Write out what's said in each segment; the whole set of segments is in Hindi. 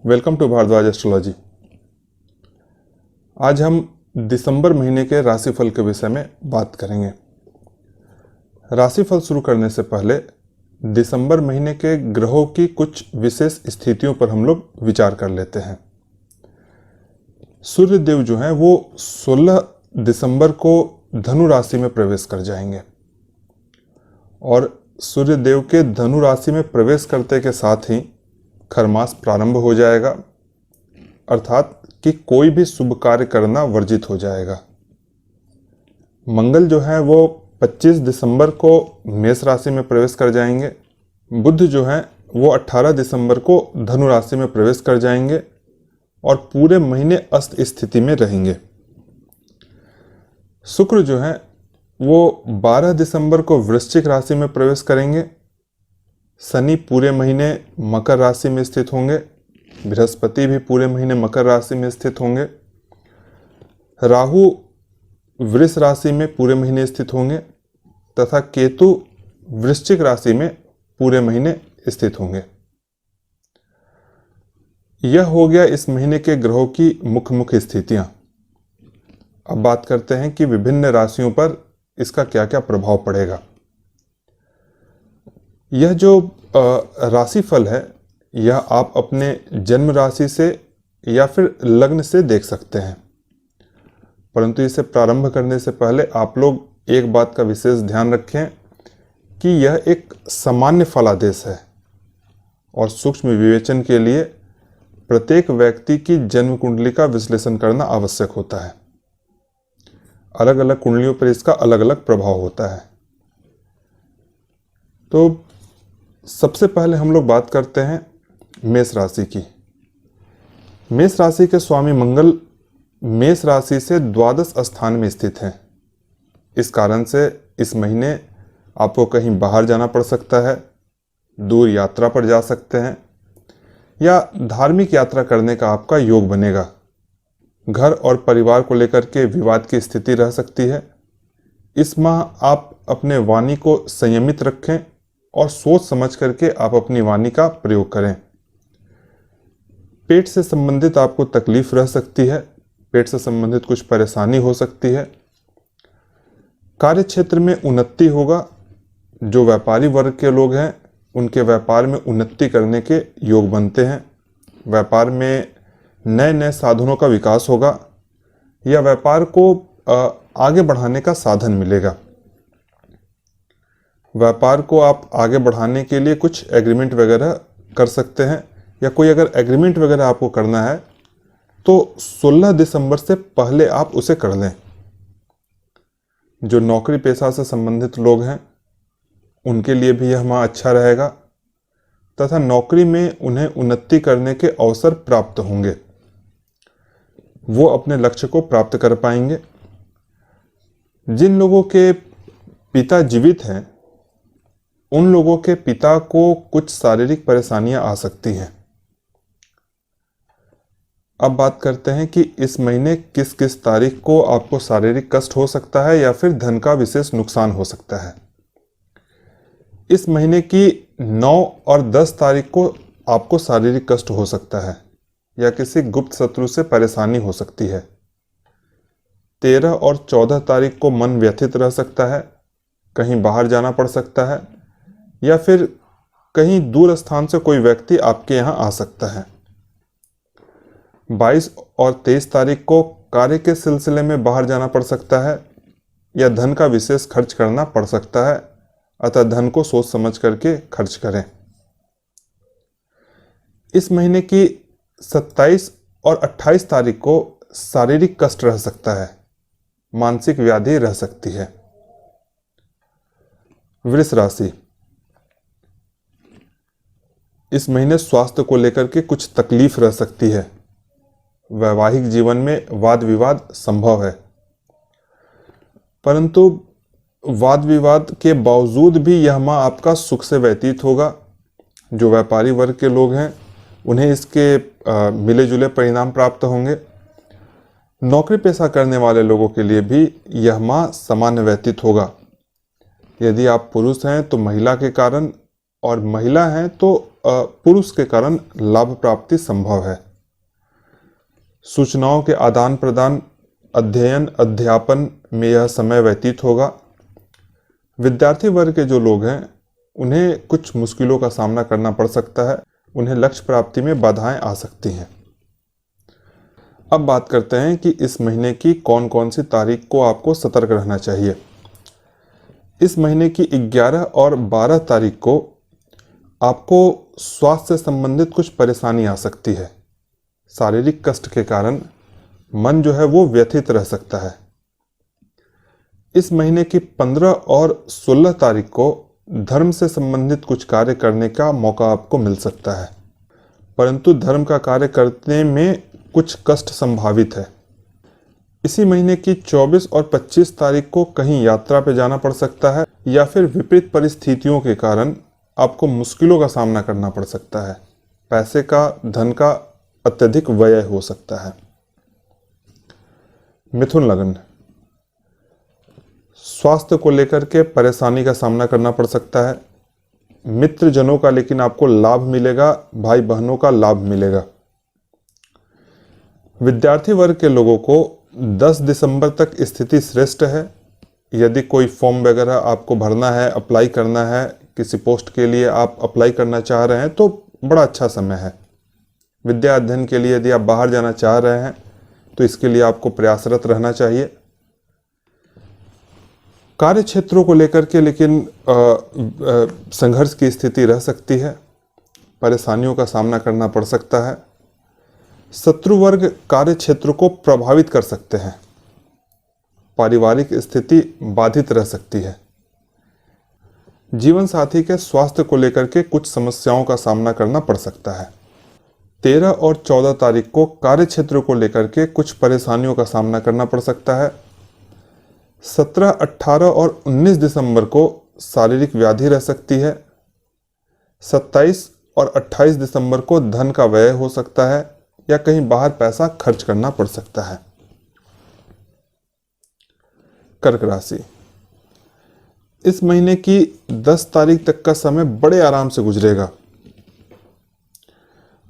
Welcome to Bhardwaj astrology. आज हम दिसंबर महीने के राशिफल के विषय में बात करेंगे। राशिफल शुरू करने से पहले दिसंबर महीने के ग्रहों की कुछ विशेष स्थितियों पर हम लोग विचार कर लेते हैं। सूर्य देव जो हैं वो 16 दिसंबर को धनु राशि में प्रवेश कर जाएंगे और सूर्य देव के धनु राशि में प्रवेश करते के साथ ही खरमास प्रारंभ हो जाएगा, अर्थात कि कोई भी शुभ कार्य करना वर्जित हो जाएगा। मंगल जो है वो 25 दिसंबर को मेष राशि में प्रवेश कर जाएंगे। बुध जो है वो 18 दिसंबर को धनु राशि में प्रवेश कर जाएंगे और पूरे महीने अस्त स्थिति में रहेंगे। शुक्र जो है वो 12 दिसंबर को वृश्चिक राशि में प्रवेश करेंगे। शनि पूरे महीने मकर राशि में स्थित होंगे। बृहस्पति भी पूरे महीने मकर राशि में स्थित होंगे। राहु वृष राशि में पूरे महीने स्थित होंगे तथा केतु वृश्चिक राशि में पूरे महीने स्थित होंगे। यह हो गया इस महीने के ग्रहों की मुख्य स्थितियां। अब बात करते हैं कि विभिन्न राशियों पर इसका क्या क्या प्रभाव पड़ेगा। यह जो राशिफल है यह आप अपने जन्म राशि से या फिर लग्न से देख सकते हैं, परंतु इसे प्रारंभ करने से पहले आप लोग एक बात का विशेष ध्यान रखें कि यह एक सामान्य फलादेश है और सूक्ष्म विवेचन के लिए प्रत्येक व्यक्ति की जन्म कुंडली का विश्लेषण करना आवश्यक होता है। अलग अलग कुंडलियों पर इसका अलग अलग प्रभाव होता है। तो सबसे पहले हम लोग बात करते हैं मेष राशि की। मेष राशि के स्वामी मंगल मेष राशि से द्वादश स्थान में स्थित हैं। इस कारण से इस महीने आपको कहीं बाहर जाना पड़ सकता है, दूर यात्रा पर जा सकते हैं या धार्मिक यात्रा करने का आपका योग बनेगा। घर और परिवार को लेकर के विवाद की स्थिति रह सकती है। इस माह आप अपने वाणी को संयमित रखें और सोच समझ करके आप अपनी वाणी का प्रयोग करें। पेट से संबंधित आपको तकलीफ रह सकती है, पेट से संबंधित कुछ परेशानी हो सकती है। कार्य क्षेत्र में उन्नति होगा। जो व्यापारी वर्ग के लोग हैं उनके व्यापार में उन्नति करने के योग बनते हैं। व्यापार में नए नए साधनों का विकास होगा या व्यापार को आगे बढ़ाने का साधन मिलेगा। व्यापार को आप आगे बढ़ाने के लिए कुछ एग्रीमेंट वगैरह कर सकते हैं या कोई अगर एग्रीमेंट वगैरह आपको करना है तो 16 दिसंबर से पहले आप उसे कर लें। जो नौकरी पेशा से संबंधित लोग हैं उनके लिए भी यह माह अच्छा रहेगा तथा नौकरी में उन्हें उन्नति करने के अवसर प्राप्त होंगे। वो अपने लक्ष्य को प्राप्त कर पाएंगे। जिन लोगों के पिता जीवित हैं उन लोगों के पिता को कुछ शारीरिक परेशानियां आ सकती हैं। अब बात करते हैं कि इस महीने किस किस तारीख को आपको शारीरिक कष्ट हो सकता है या फिर धन का विशेष नुकसान हो सकता है। इस महीने की 9 और 10 तारीख को आपको शारीरिक कष्ट हो सकता है या किसी गुप्त शत्रु से परेशानी हो सकती है। 13 और 14 तारीख को मन व्यथित रह सकता है, कहीं बाहर जाना पड़ सकता है या फिर कहीं दूर स्थान से कोई व्यक्ति आपके यहाँ आ सकता है। 22 और 23 तारीख को कार्य के सिलसिले में बाहर जाना पड़ सकता है या धन का विशेष खर्च करना पड़ सकता है, अतः धन को सोच समझ करके खर्च करें। इस महीने की 27 और 28 तारीख को शारीरिक कष्ट रह सकता है, मानसिक व्याधि रह सकती है। वृष राशि, इस महीने स्वास्थ्य को लेकर के कुछ तकलीफ रह सकती है। वैवाहिक जीवन में वाद विवाद संभव है, परंतु वाद विवाद के बावजूद भी यह माह आपका सुख से व्यतीत होगा। जो व्यापारी वर्ग के लोग हैं उन्हें इसके मिले जुले परिणाम प्राप्त होंगे। नौकरी पेशा करने वाले लोगों के लिए भी यह माह सामान्य व्यतीत होगा। यदि आप पुरुष हैं तो महिला के कारण और महिला हैं तो पुरुष के कारण लाभ प्राप्ति संभव है। सूचनाओं के आदान प्रदान, अध्ययन, अध्यापन में यह समय व्यतीत होगा। विद्यार्थी वर्ग के जो लोग हैं उन्हें कुछ मुश्किलों का सामना करना पड़ सकता है, उन्हें लक्ष्य प्राप्ति में बाधाएं आ सकती हैं। अब बात करते हैं कि इस महीने की कौन कौन सी तारीख को आपको सतर्क रहना चाहिए। इस महीने की 11 और 12 तारीख को आपको स्वास्थ्य से संबंधित कुछ परेशानी आ सकती है। शारीरिक कष्ट के कारण मन जो है वो व्यथित रह सकता है। इस महीने की 15 और 16 तारीख को धर्म से संबंधित कुछ कार्य करने का मौका आपको मिल सकता है, परंतु धर्म का कार्य करने में कुछ कष्ट संभावित है। इसी महीने की 24 और 25 तारीख को कहीं यात्रा पर जाना पड़ सकता है या फिर विपरीत परिस्थितियों के कारण आपको मुश्किलों का सामना करना पड़ सकता है। पैसे का, धन का अत्यधिक व्यय हो सकता है। मिथुन लग्न, स्वास्थ्य को लेकर के परेशानी का सामना करना पड़ सकता है। मित्रजनों का लेकिन आपको लाभ मिलेगा, भाई बहनों का लाभ मिलेगा। विद्यार्थी वर्ग के लोगों को 10 दिसंबर तक स्थिति श्रेष्ठ है। यदि कोई फॉर्म वगैरह आपको भरना है, अप्लाई करना है, किसी पोस्ट के लिए आप अप्लाई करना चाह रहे हैं तो बड़ा अच्छा समय है। विद्या अध्ययन के लिए यदि आप बाहर जाना चाह रहे हैं तो इसके लिए आपको प्रयासरत रहना चाहिए। कार्य क्षेत्रों को लेकर के लेकिन संघर्ष की स्थिति रह सकती है, परेशानियों का सामना करना पड़ सकता है। शत्रु वर्ग कार्य क्षेत्र को प्रभावित कर सकते हैं। पारिवारिक स्थिति बाधित रह सकती है। जीवन साथी के स्वास्थ्य को लेकर के कुछ समस्याओं का सामना करना पड़ सकता है। 13 और 14 तारीख को कार्य क्षेत्र को लेकर के कुछ परेशानियों का सामना करना पड़ सकता है। 17, 18 और 19 दिसंबर को शारीरिक व्याधि रह सकती है। 27 और 28 दिसंबर को धन का व्यय हो सकता है या कहीं बाहर पैसा खर्च करना पड़ सकता है। कर्क राशि, इस महीने की 10 तारीख तक का समय बड़े आराम से गुजरेगा।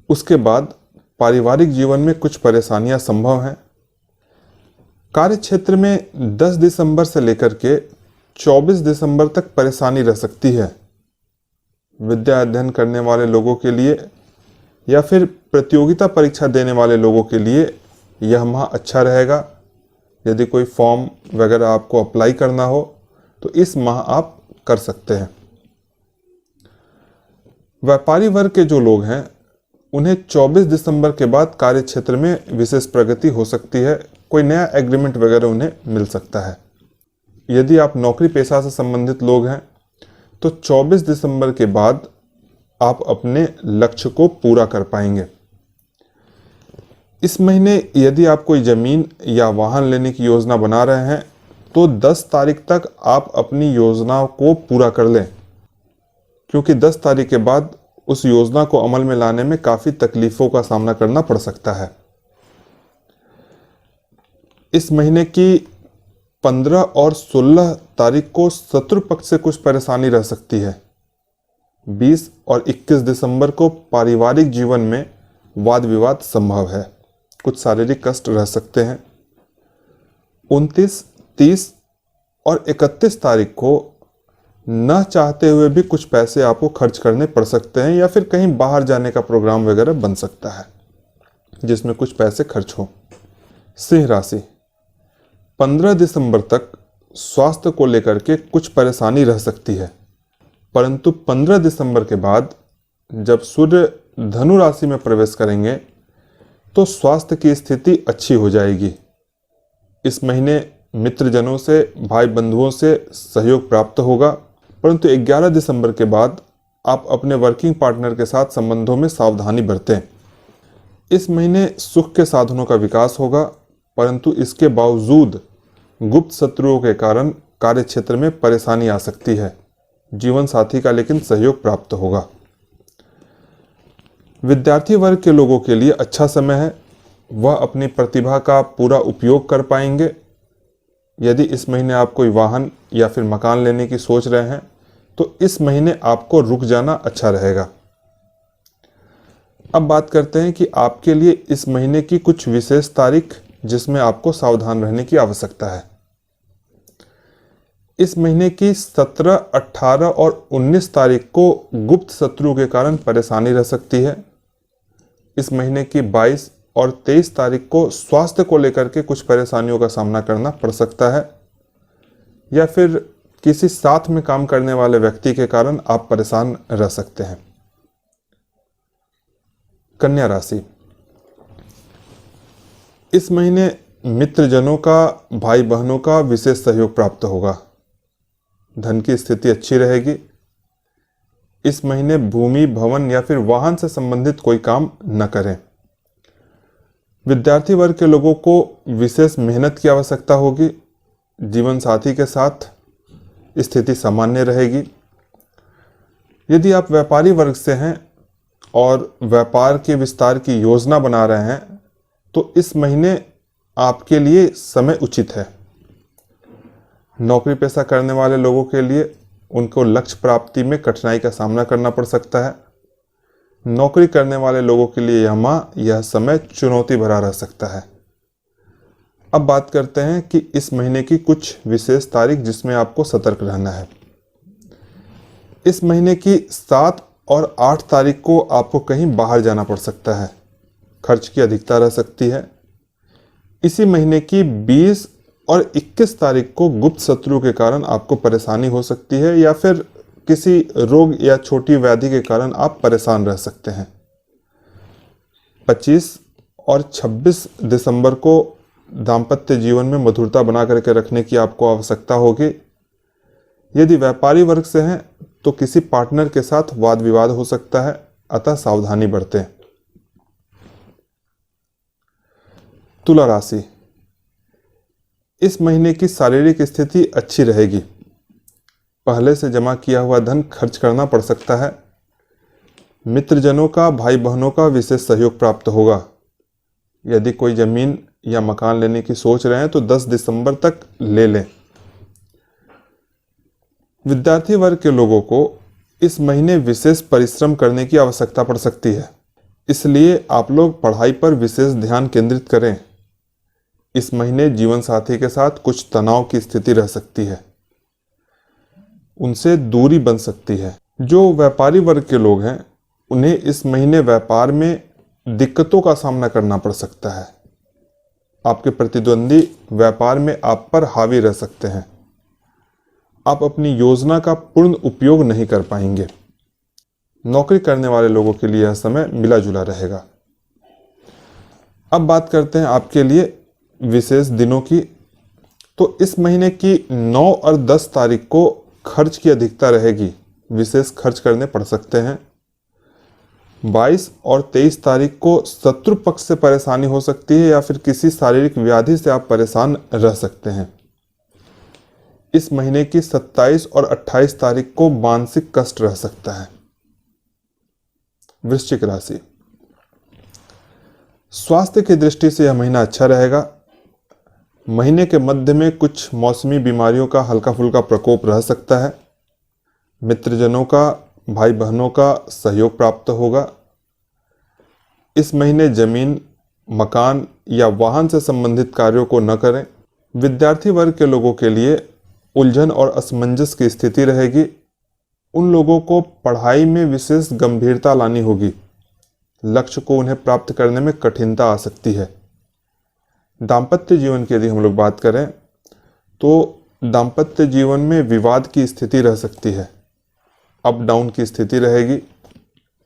उसके बाद पारिवारिक जीवन में कुछ परेशानियां संभव हैं। कार्य क्षेत्र में 10 दिसंबर से लेकर के 24 दिसंबर तक परेशानी रह सकती है। विद्या अध्ययन करने वाले लोगों के लिए या फिर प्रतियोगिता परीक्षा देने वाले लोगों के लिए यह माह अच्छा रहेगा। यदि कोई फॉर्म वगैरह आपको अप्लाई करना हो तो इस माह आप कर सकते हैं। व्यापारी वर्ग के जो लोग हैं उन्हें 24 दिसंबर के बाद कार्य क्षेत्र में विशेष प्रगति हो सकती है। कोई नया एग्रीमेंट वगैरह उन्हें मिल सकता है। यदि आप नौकरी पेशा से संबंधित लोग हैं तो 24 दिसंबर के बाद आप अपने लक्ष्य को पूरा कर पाएंगे। इस महीने यदि आप कोई जमीन या वाहन लेने की योजना बना रहे हैं तो 10 तारीख तक आप अपनी योजना को पूरा कर लें, क्योंकि 10 तारीख के बाद उस योजना को अमल में लाने में काफ़ी तकलीफ़ों का सामना करना पड़ सकता है। इस महीने की 15 और 16 तारीख को शत्रु पक्ष से कुछ परेशानी रह सकती है। 20 और 21 दिसंबर को पारिवारिक जीवन में वाद विवाद संभव है। कुछ शारीरिक कष्ट रह सकते हैं। 29, 30 और 31 तारीख को न चाहते हुए भी कुछ पैसे आपको खर्च करने पड़ सकते हैं या फिर कहीं बाहर जाने का प्रोग्राम वगैरह बन सकता है जिसमें कुछ पैसे खर्च हो। सिंह राशि, 15 दिसंबर तक स्वास्थ्य को लेकर के कुछ परेशानी रह सकती है, परंतु 15 दिसंबर के बाद जब सूर्य धनु राशि में प्रवेश करेंगे तो स्वास्थ्य की स्थिति अच्छी हो जाएगी। इस महीने मित्रजनों से, भाई बंधुओं से सहयोग प्राप्त होगा, परंतु 11 दिसंबर के बाद आप अपने वर्किंग पार्टनर के साथ संबंधों में सावधानी बरतें। इस महीने सुख के साधनों का विकास होगा, परंतु इसके बावजूद गुप्त शत्रुओं के कारण कार्य क्षेत्र में परेशानी आ सकती है। जीवन साथी का लेकिन सहयोग प्राप्त होगा। विद्यार्थी वर्ग के लोगों के लिए अच्छा समय है, वह अपनी प्रतिभा का पूरा उपयोग कर पाएंगे। यदि इस महीने आप कोई वाहन या फिर मकान लेने की सोच रहे हैं तो इस महीने आपको रुक जाना अच्छा रहेगा। अब बात करते हैं कि आपके लिए इस महीने की कुछ विशेष तारीख जिसमें आपको सावधान रहने की आवश्यकता है। इस महीने की 17, 18 और 19 तारीख को गुप्त शत्रु के कारण परेशानी रह सकती है। इस महीने की 22 और 23 तारीख को स्वास्थ्य को लेकर के कुछ परेशानियों का सामना करना पड़ सकता है, या फिर किसी साथ में काम करने वाले व्यक्ति के कारण आप परेशान रह सकते हैं। कन्या राशि, इस महीने मित्रजनों का, भाई बहनों का विशेष सहयोग प्राप्त होगा। धन की स्थिति अच्छी रहेगी। इस महीने भूमि, भवन या फिर वाहन से संबंधित कोई काम न करें। विद्यार्थी वर्ग के लोगों को विशेष मेहनत की आवश्यकता होगी। जीवन साथी के साथ स्थिति सामान्य रहेगी। यदि आप व्यापारी वर्ग से हैं और व्यापार के विस्तार की योजना बना रहे हैं तो इस महीने आपके लिए समय उचित है। नौकरी पेशा करने वाले लोगों के लिए उनको लक्ष्य प्राप्ति में कठिनाई का सामना करना पड़ सकता है। नौकरी करने वाले लोगों के लिए यह समय चुनौती भरा रह सकता है। अब बात करते हैं कि इस महीने की कुछ विशेष तारीख जिसमें आपको सतर्क रहना है। इस महीने की 7 और 8 तारीख को आपको कहीं बाहर जाना पड़ सकता है। खर्च की अधिकता रह सकती है। इसी महीने की 20 और 21 तारीख को गुप्त शत्रु के कारण आपको परेशानी हो सकती है, या फिर किसी रोग या छोटी व्याधि के कारण आप परेशान रह सकते हैं। 25 और 26 दिसंबर को दाम्पत्य जीवन में मधुरता बना करके रखने की आपको आवश्यकता होगी। यदि व्यापारी वर्ग से हैं तो किसी पार्टनर के साथ वाद विवाद हो सकता है, अतः सावधानी बरतें। तुला राशि, इस महीने की शारीरिक स्थिति अच्छी रहेगी। पहले से जमा किया हुआ धन खर्च करना पड़ सकता है। मित्रजनों का, भाई बहनों का विशेष सहयोग प्राप्त होगा। यदि कोई जमीन या मकान लेने की सोच रहे हैं तो 10 दिसंबर तक ले लें। विद्यार्थी वर्ग के लोगों को इस महीने विशेष परिश्रम करने की आवश्यकता पड़ सकती है, इसलिए आप लोग पढ़ाई पर विशेष ध्यान केंद्रित करें। इस महीने जीवन साथी के साथ कुछ तनाव की स्थिति रह सकती है, उनसे दूरी बन सकती है। जो व्यापारी वर्ग के लोग हैं उन्हें इस महीने व्यापार में दिक्कतों का सामना करना पड़ सकता है। आपके प्रतिद्वंदी व्यापार में आप पर हावी रह सकते हैं। आप अपनी योजना का पूर्ण उपयोग नहीं कर पाएंगे। नौकरी करने वाले लोगों के लिए यह समय मिला जुला रहेगा। अब बात करते हैं आपके लिए विशेष दिनों की। तो इस महीने की 9 और 10 तारीख को खर्च की अधिकता रहेगी, विशेष खर्च करने पड़ सकते हैं। 22 और 23 तारीख को शत्रु पक्ष से परेशानी हो सकती है, या फिर किसी शारीरिक व्याधि से आप परेशान रह सकते हैं। इस महीने की 27 और 28 तारीख को मानसिक कष्ट रह सकता है। वृश्चिक राशि, स्वास्थ्य की दृष्टि से यह महीना अच्छा रहेगा। महीने के मध्य में कुछ मौसमी बीमारियों का हल्का फुल्का प्रकोप रह सकता है। मित्रजनों का, भाई बहनों का सहयोग प्राप्त होगा। इस महीने जमीन, मकान या वाहन से संबंधित कार्यों को न करें। विद्यार्थी वर्ग के लोगों के लिए उलझन और असमंजस की स्थिति रहेगी। उन लोगों को पढ़ाई में विशेष गंभीरता लानी होगी। लक्ष्य को उन्हें प्राप्त करने में कठिनता आ सकती है। दाम्पत्य जीवन की यदि हम लोग बात करें तो दाम्पत्य जीवन में विवाद की स्थिति रह सकती है, अप डाउन की स्थिति रहेगी।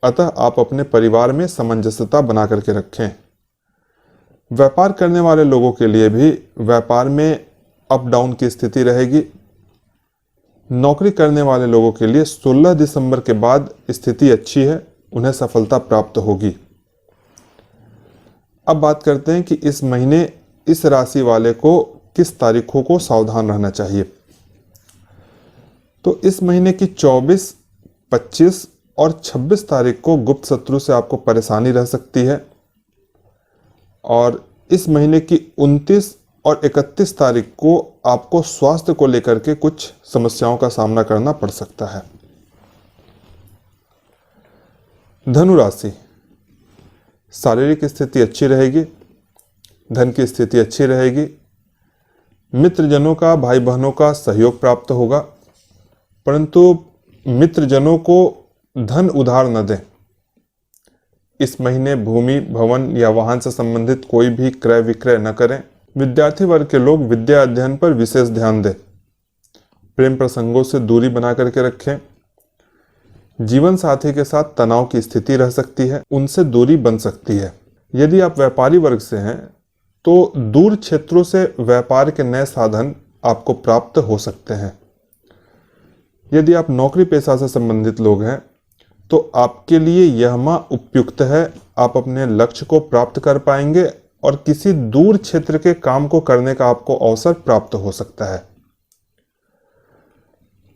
अतः आप अपने परिवार में सामंजस्यता बना करके रखें। व्यापार करने वाले लोगों के लिए भी व्यापार में अप डाउन की स्थिति रहेगी। नौकरी करने वाले लोगों के लिए 16 दिसंबर के बाद स्थिति अच्छी है, उन्हें सफलता प्राप्त होगी। अब बात करते हैं कि इस महीने इस राशि वाले को किस तारीखों को सावधान रहना चाहिए। तो इस महीने की 24, 25 और 26 तारीख को गुप्त शत्रु से आपको परेशानी रह सकती है, और इस महीने की 29 और 31 तारीख को आपको स्वास्थ्य को लेकर के कुछ समस्याओं का सामना करना पड़ सकता है। धनु राशि, शारीरिक स्थिति अच्छी रहेगी, धन की स्थिति अच्छी रहेगी, मित्रजनों का, भाई बहनों का सहयोग प्राप्त होगा, परंतु मित्रजनों को धन उधार न दें। इस महीने भूमि, भवन या वाहन से संबंधित कोई भी क्रय विक्रय न करें। विद्यार्थी वर्ग के लोग विद्या अध्ययन पर विशेष ध्यान दें। प्रेम प्रसंगों से दूरी बना करके रखें। जीवन साथी के साथ तनाव की स्थिति रह सकती है, उनसे दूरी बन सकती है। यदि आप व्यापारी वर्ग से हैं तो दूर क्षेत्रों से व्यापार के नए साधन आपको प्राप्त हो सकते हैं। यदि आप नौकरी पेशा से संबंधित लोग हैं तो आपके लिए यह माह उपयुक्त है। आप अपने लक्ष्य को प्राप्त कर पाएंगे और किसी दूर क्षेत्र के काम को करने का आपको अवसर प्राप्त हो सकता है।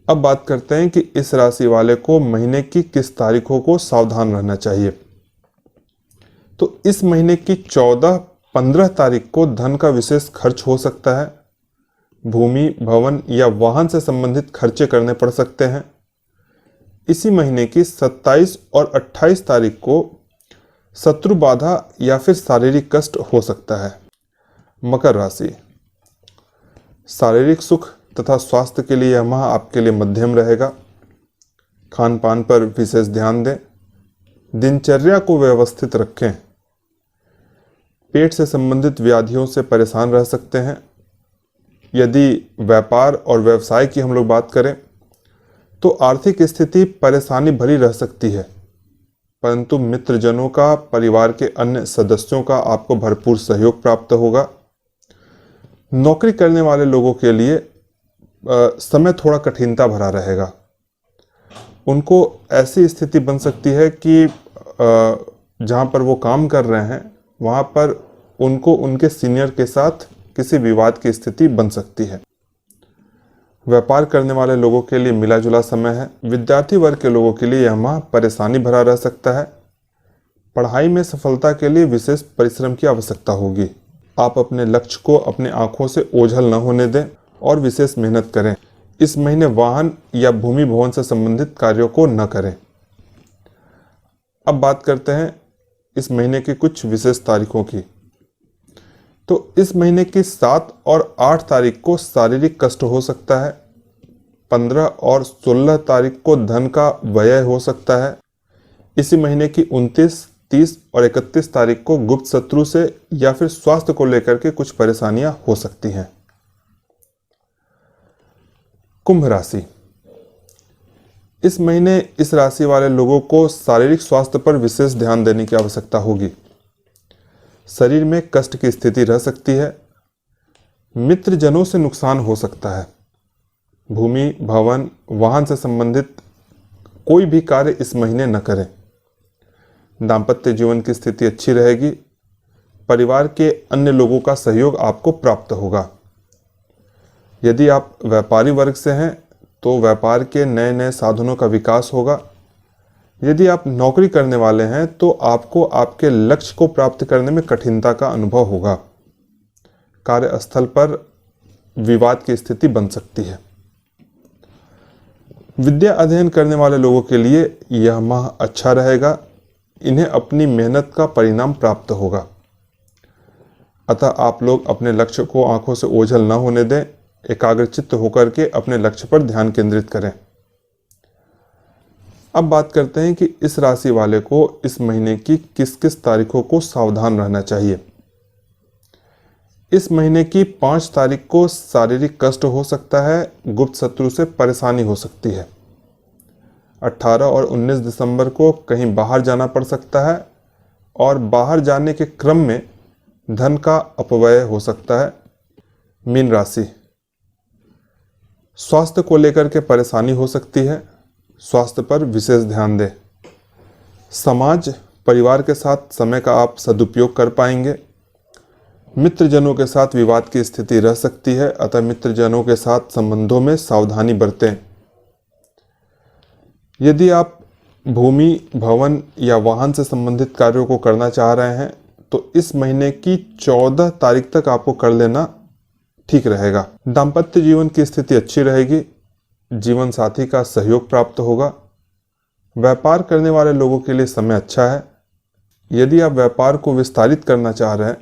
अब बात करते हैं कि इस राशि वाले को महीने की किस तारीखों को सावधान रहना चाहिए। तो इस महीने की 14-15 तारीख को धन का विशेष खर्च हो सकता है। भूमि, भवन या वाहन से संबंधित खर्चे करने पड़ सकते हैं। इसी महीने की 27 और 28 तारीख को शत्रु बाधा या फिर शारीरिक कष्ट हो सकता है। मकर राशि, शारीरिक सुख तथा स्वास्थ्य के लिए यह माह आपके लिए मध्यम रहेगा। खान पान पर विशेष ध्यान दें। दिनचर्या को व्यवस्थित रखें। पेट से संबंधित व्याधियों से परेशान रह सकते हैं। यदि व्यापार और व्यवसाय की हम लोग बात करें तो आर्थिक स्थिति परेशानी भरी रह सकती है, परंतु मित्रजनों का, परिवार के अन्य सदस्यों का आपको भरपूर सहयोग प्राप्त होगा। नौकरी करने वाले लोगों के लिए समय थोड़ा कठिनता भरा रहेगा। उनको ऐसी स्थिति बन सकती है कि जहाँ पर वो काम कर रहे हैं वहाँ पर उनको उनके सीनियर के साथ किसी विवाद की स्थिति बन सकती है। व्यापार करने वाले लोगों के लिए मिला जुला समय है। विद्यार्थी वर्ग के लोगों के लिए यह माह परेशानी भरा रह सकता है। पढ़ाई में सफलता के लिए विशेष परिश्रम की आवश्यकता होगी। आप अपने लक्ष्य को अपने आंखों से ओझल न होने दें और विशेष मेहनत करें। इस महीने वाहन या भूमि भवन से संबंधित कार्यों को न करें। अब बात करते हैं इस महीने की कुछ विशेष तारीखों की। तो इस महीने की 7 और 8 तारीख को शारीरिक कष्ट हो सकता है। 15 और 16 तारीख को धन का व्यय हो सकता है। इसी महीने की 29, 30 और 31 तारीख को गुप्त शत्रु से या फिर स्वास्थ्य को लेकर के कुछ परेशानियां हो सकती हैं। कुंभ राशि, इस महीने इस राशि वाले लोगों को शारीरिक स्वास्थ्य पर विशेष ध्यान देने की आवश्यकता होगी। शरीर में कष्ट की स्थिति रह सकती है। मित्रजनों से नुकसान हो सकता है। भूमि, भवन, वाहन से संबंधित कोई भी कार्य इस महीने न करें। दांपत्य जीवन की स्थिति अच्छी रहेगी। परिवार के अन्य लोगों का सहयोग आपको प्राप्त होगा। यदि आप व्यापारी वर्ग से हैं तो व्यापार के नए नए साधनों का विकास होगा। यदि आप नौकरी करने वाले हैं तो आपको आपके लक्ष्य को प्राप्त करने में कठिनता का अनुभव होगा। कार्यस्थल पर विवाद की स्थिति बन सकती है। विद्या अध्ययन करने वाले लोगों के लिए यह माह अच्छा रहेगा। इन्हें अपनी मेहनत का परिणाम प्राप्त होगा। अतः आप लोग अपने लक्ष्य को आंखों से ओझल न होने दें। एकाग्रचित्त होकर के अपने लक्ष्य पर ध्यान केंद्रित करें। अब बात करते हैं कि इस राशि वाले को इस महीने की किस किस तारीखों को सावधान रहना चाहिए। इस महीने की 5 तारीख को शारीरिक कष्ट हो सकता है। गुप्त शत्रु से परेशानी हो सकती है। 18 और 19 दिसंबर को कहीं बाहर जाना पड़ सकता है और बाहर जाने के क्रम में धन का अपव्यय हो सकता है। मीन राशि, स्वास्थ्य को लेकर के परेशानी हो सकती है। स्वास्थ्य पर विशेष ध्यान दें। समाज, परिवार के साथ समय का आप सदुपयोग कर पाएंगे। मित्रजनों के साथ विवाद की स्थिति रह सकती है, अतः मित्रजनों के साथ संबंधों में सावधानी बरतें। यदि आप भूमि, भवन या वाहन से संबंधित कार्यों को करना चाह रहे हैं तो इस महीने की 14 तारीख तक आपको कर लेना ठीक रहेगा। दांपत्य जीवन की स्थिति अच्छी रहेगी। जीवन साथी का सहयोग प्राप्त होगा। व्यापार करने वाले लोगों के लिए समय अच्छा है। यदि आप व्यापार को विस्तारित करना चाह रहे हैं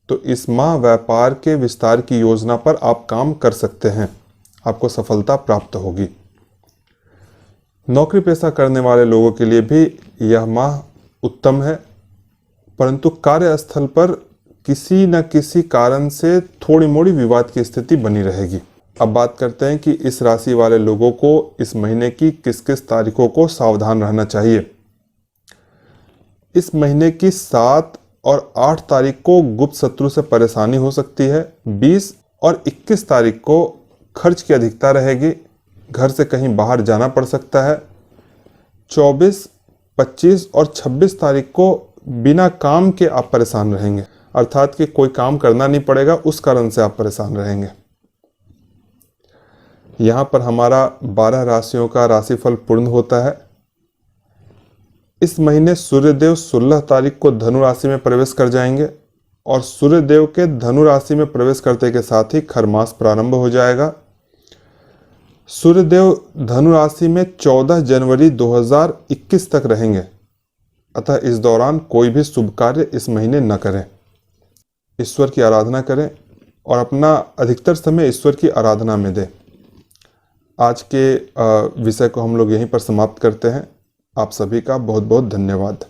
तो इस माह व्यापार के विस्तार की योजना पर आप काम कर सकते हैं, आपको सफलता प्राप्त होगी। नौकरी पेशा करने वाले लोगों के लिए भी यह माह उत्तम है, परंतु कार्यस्थल पर किसी न किसी कारण से थोड़ी मोड़ी विवाद की स्थिति बनी रहेगी। अब बात करते हैं कि इस राशि वाले लोगों को इस महीने की किस किस तारीखों को सावधान रहना चाहिए। इस महीने की 7 और 8 तारीख को गुप्त शत्रु से परेशानी हो सकती है। 20 और 21 तारीख को खर्च की अधिकता रहेगी, घर से कहीं बाहर जाना पड़ सकता है। 24, 25 और 26 तारीख को बिना काम के आप परेशान रहेंगे, अर्थात कि कोई काम करना नहीं पड़ेगा, उस कारण से आप परेशान रहेंगे। यहाँ पर हमारा 12 राशियों का राशिफल पूर्ण होता है। इस महीने सूर्यदेव 16 तारीख को धनु राशि में प्रवेश कर जाएंगे और सूर्यदेव के धनु राशि में प्रवेश करते के साथ ही खरमास प्रारंभ हो जाएगा। सूर्यदेव धनु राशि में 14 जनवरी 2021 तक रहेंगे, अतः इस दौरान कोई भी शुभ कार्य इस महीने न करें। ईश्वर की आराधना करें और अपना अधिकतर समय ईश्वर की आराधना में दें। आज के विषय को हम लोग यहीं पर समाप्त करते हैं। आप सभी का बहुत बहुत धन्यवाद।